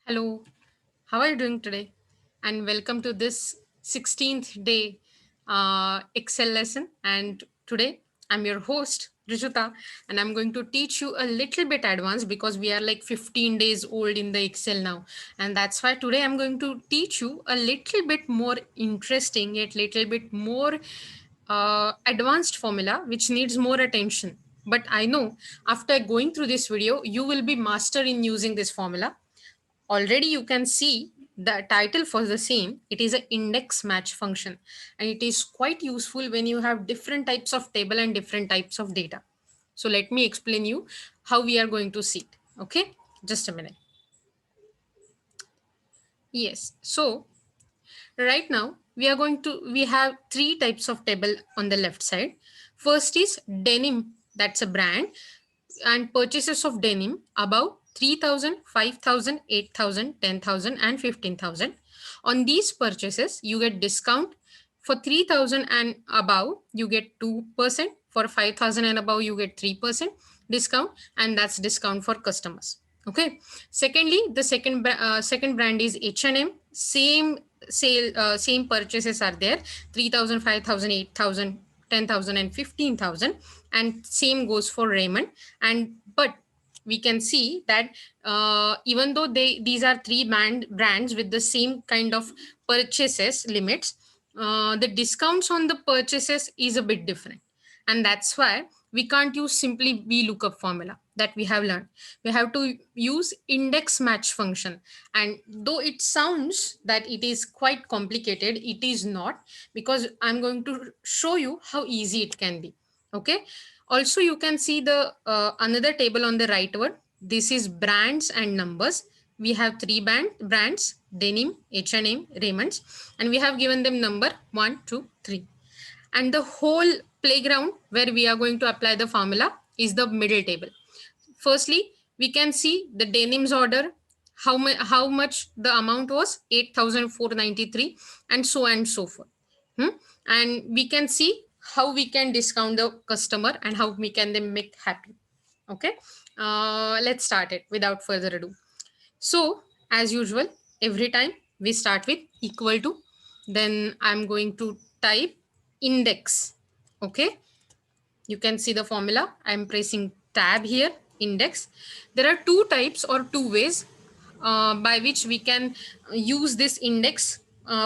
Hello, how are you doing today? And welcome to this 16th day Excel lesson. And today I'm your host, Rijuta, and I'm going to teach you a little bit advanced because we are like 15 days old in the Excel now. And that's why today I'm going to teach you a little bit more interesting, yet little bit more advanced formula which needs more attention. But I know after going through this video, you will be master in using this formula. Already you can see the title for the same. It is an index match function, and it is quite useful when you have different types of table and different types of data. So let me explain you how we are going to see it. Okay, just a minute. Yes, so right now we have three types of table on the left side. First is denim, that's a brand, and purchases of denim above 3,000, 5,000, 8,000, 10,000, and 15,000. On these purchases, you get discount. For 3,000 and above, you get 2%. For 5,000 and above, you get 3% discount, and that's discount for customers. Okay. Secondly, the second brand is H&M. Same purchases are there: 3,000, 5,000, 8,000, 10,000, and 15,000, and same goes for Raymond. And but we can see that even though these are three brands with the same kind of purchases limits, the discounts on the purchases is a bit different, and that's why we can't use simply VLOOKUP formula that we have learned. We have to use index match function, and though it sounds that it is quite complicated, it is not, because I'm going to show you how easy it can be. Okay. Also, you can see the another table on the right word. This is brands and numbers. We have three brands: denim, H&M, Raymond's, and we have given them number 1, 2, 3. And the whole playground where we are going to apply the formula is the middle table. Firstly, we can see the denims order, how much the amount was: 8,493, and so forth. And we can see how we can discount the customer and how we can then make happy. Okay. Let's start it without further ado. So as usual, every time we start with equal to, then I'm going to type index. Okay, you can see the formula. I'm pressing tab here, index. There are two types or two ways by which we can use this index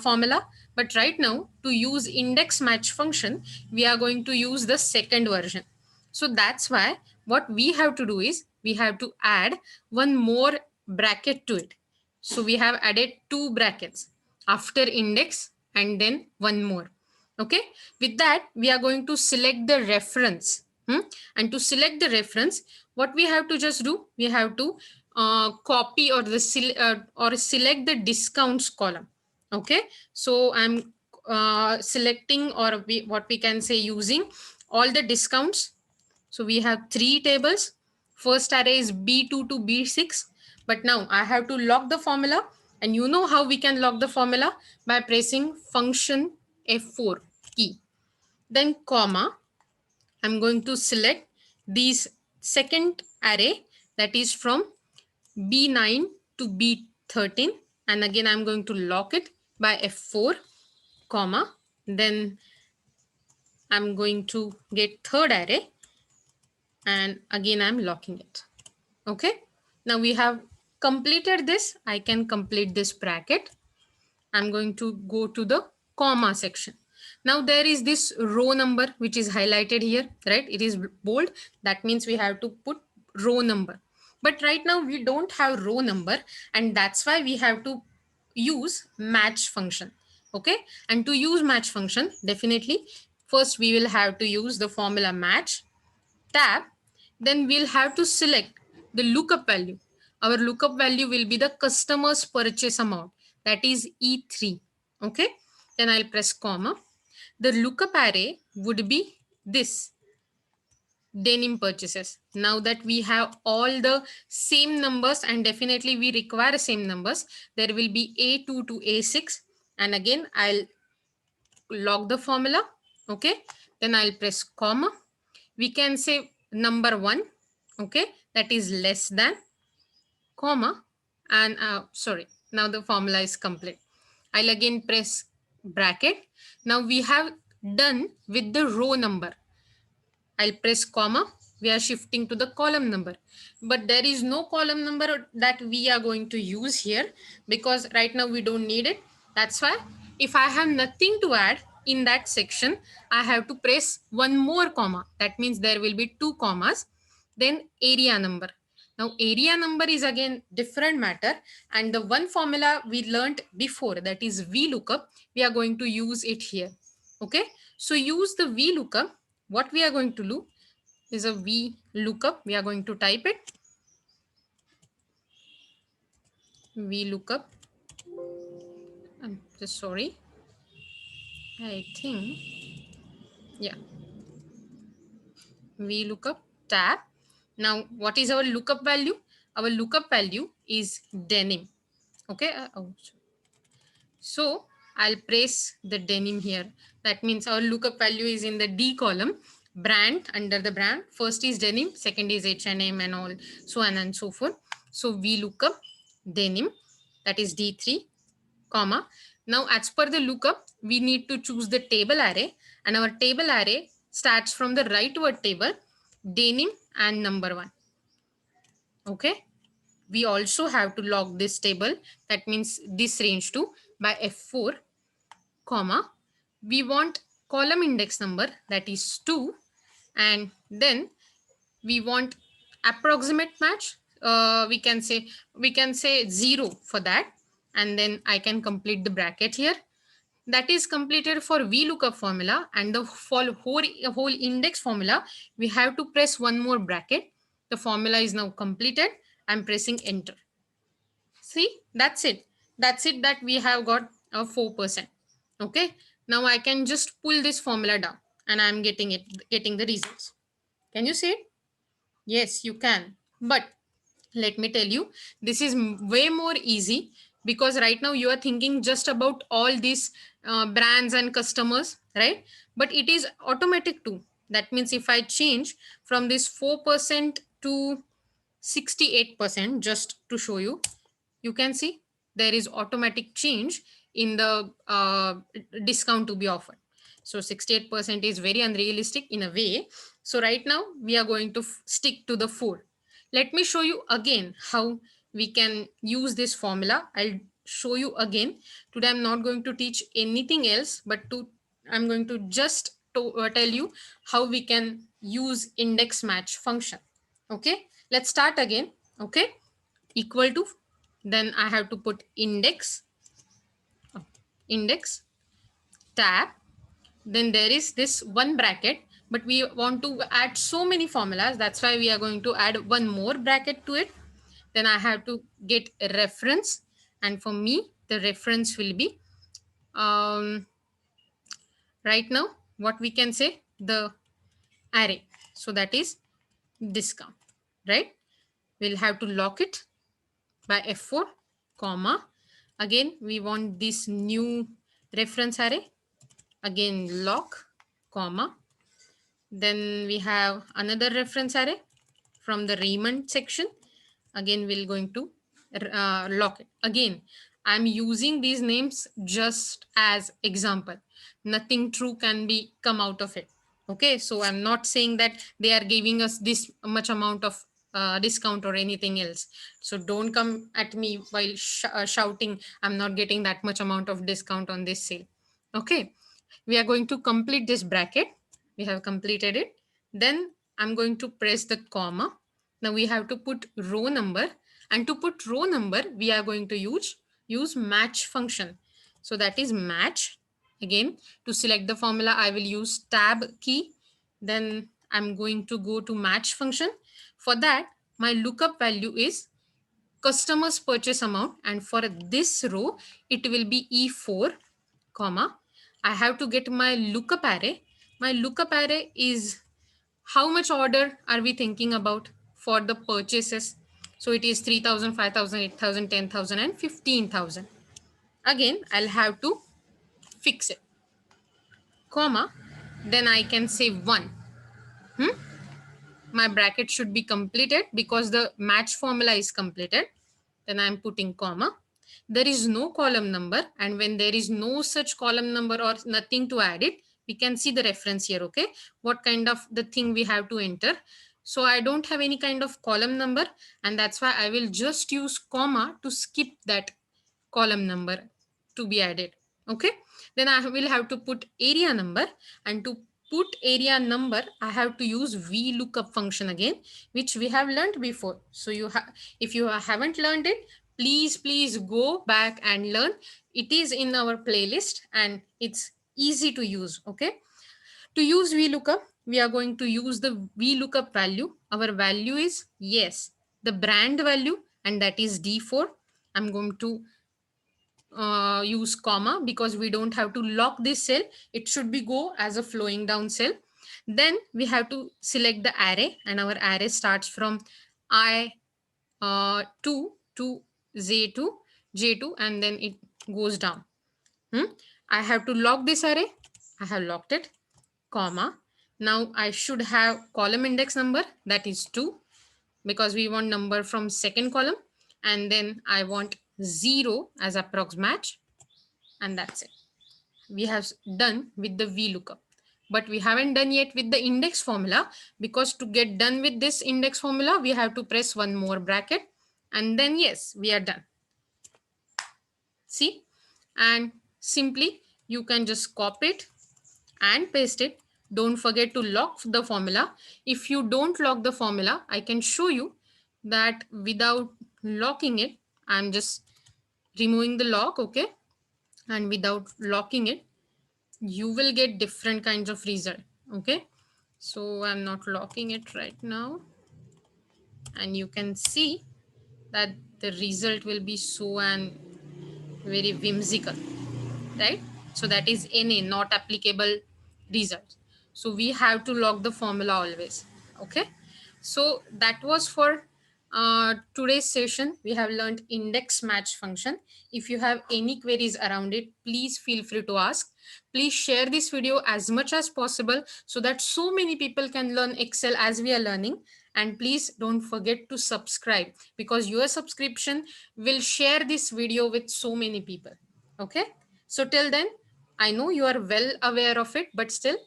formula. But right now, to use index match function, we are going to use the second version. So that's why what we have to do is we have to add one more bracket to it. So we have added two brackets after index and then one more. Okay. With that, we are going to select the reference. And to select the reference, what we have to just do, we have to copy or select the discounts column. Okay. So I'm selecting, or what we can say, using all the discounts. So we have three tables. First array is B2 to B6. But now I have to lock the formula. And you know how we can lock the formula? By pressing function F4 key. Then comma. I'm going to select these second array, that is from B9 to B13. And again, I'm going to lock it by F4, comma. Then I'm going to get third array, and again I'm locking it. Okay. Now we have completed this. I can complete this bracket. I'm going to go to the comma section. Now there is this row number which is highlighted here, right? It is bold. That means we have to put row number. But right now we don't have row number, and that's why we have to use match function. Okay. And to use match function, definitely first we will have to use the formula match tab. Then we'll have to select the lookup value. Our lookup value will be the customer's purchase amount, that is E3. Okay. Then I'll press comma. The lookup array would be this denim purchases. Now that we have all the same numbers, and definitely we require same numbers, there will be A2 to A6. And again, I'll log the formula. Okay. Then I'll press comma. We can say number one. Okay. That is less than, comma. And sorry, now the formula is complete. I'll again press bracket. Now we have done with the row number. I'll press comma. We are shifting to the column number, but there is no column number that we are going to use here because right now we don't need it. That's why if I have nothing to add in that section, I have to press one more comma. That means there will be two commas, then area number. Now area number is again different matter, and the one formula we learned before, that is VLOOKUP, we are going to use it here. Okay, so use the VLOOKUP. What we are going to do is a VLOOKUP. We are going to type it. VLOOKUP. I'm just sorry. I think, yeah. VLOOKUP tab. Now, what is our lookup value? Our lookup value is denim. Okay. So I'll press the denim here. That means our lookup value is in the D column. Brand, under the brand, first is denim, second is H&M and all, so on and so forth. So VLOOKUP denim, that is D3, comma. Now as per the lookup, we need to choose the table array, and our table array starts from the rightward table, denim and number 1. Okay. We also have to log this table, that means this range too, by F4, comma. We want column index number, that is 2, and then we want approximate match. We can say 0 for that, and then I can complete the bracket here. That is completed for VLOOKUP formula, and the whole index formula, we have to press one more bracket. The formula is now completed. I'm pressing enter. See, that's it. That's it, that we have got a 4%. Okay. Now I can just pull this formula down and I'm getting the results. Can you see it? Yes, you can. But let me tell you, this is way more easy, because right now you are thinking just about all these brands and customers, right? But it is automatic too. That means if I change from this 4% to 68%, just to show you, you can see there is automatic change in the discount to be offered. So 68% is very unrealistic in a way. So right now we are going to stick to the 4. Let me show you again how we can use this formula. I'll show you again. Today I'm not going to teach anything else, but I'm going to just tell you how we can use index match function. Okay, let's start again. Okay, equal to, then I have to put index tab, then there is this one bracket, but we want to add so many formulas, that's why we are going to add one more bracket to it. Then I have to get a reference, and for me the reference will be right now what we can say, the array, so that is discount, right? We'll have to lock it by F4, comma. Again, we want this new reference array. Again, lock, comma. Then we have another reference array from the Raymond section. Again, we're going to lock it. Again, I'm using these names just as example. Nothing true can be come out of it. Okay, so I'm not saying that they are giving us this much amount of discount or anything else. So don't come at me while shouting, I'm not getting that much amount of discount on this sale. Okay, we are going to complete this bracket. We have completed it. Then I'm going to press the comma. Now we have to put row number, and to put row number, we are going to use match function. So that is match. Again, to select the formula, I will use tab key. Then I'm going to go to match function. For that, my lookup value is customer's purchase amount, and for this row, it will be E4, comma. I have to get my lookup array. My lookup array is how much order are we thinking about for the purchases. So it is 3,000, 5,000, 8,000, 10,000, and 15,000. Again, I'll have to fix it, comma. Then I can say 1. My bracket should be completed because the match formula is completed. then I'm putting comma. There is no column number, and when there is no such column number or nothing to add it, we can see the reference here, okay? What kind of the thing we have to enter. So I don't have any kind of column number, and that's why I will just use comma to skip that column number to be added, okay? Then I will have to put area number, and to put area number, I have to use VLOOKUP function again, which we have learned before. So if you haven't learned it, please go back and learn. It is in our playlist and it's easy to use, okay? To use VLOOKUP, we are going to use the VLOOKUP value. Our value is, yes, the brand value, and that is D4. I'm going to use comma because we don't have to lock this cell. It should be go as a flowing down cell. Then we have to select the array, and our array starts from I2 to J2, and then it goes down. I have to lock this array. I have locked it, comma. Now I should have column index number, that is 2, because we want number from second column. And then I want 0 as approx match, and that's it. We have done with the VLOOKUP, but we haven't done yet with the index formula, because to get done with this index formula, we have to press one more bracket, and then yes, we are done. See, and simply you can just copy it and paste it. Don't forget to lock the formula. If you don't lock the formula, I can show you that without locking it, I'm just removing the lock, okay? And without locking it, you will get different kinds of result, okay? So I'm not locking it right now, and you can see that the result will be so and very whimsical, right? So that is NA, not applicable result. So we have to lock the formula always, okay? So that was for today's session. We have learned index match function. If you have any queries around it, please feel free to ask. Please share this video as much as possible so that so many people can learn Excel as we are learning. And please don't forget to subscribe, because your subscription will share this video with so many people, okay? So till then, I know you are well aware of it, but still,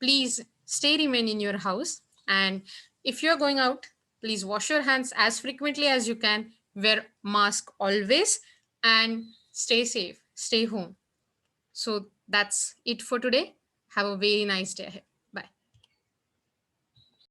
please remain in your house. And if you're going out, please wash your hands as frequently as you can, wear mask always, and stay safe, stay home. So that's it for today. Have a very nice day ahead.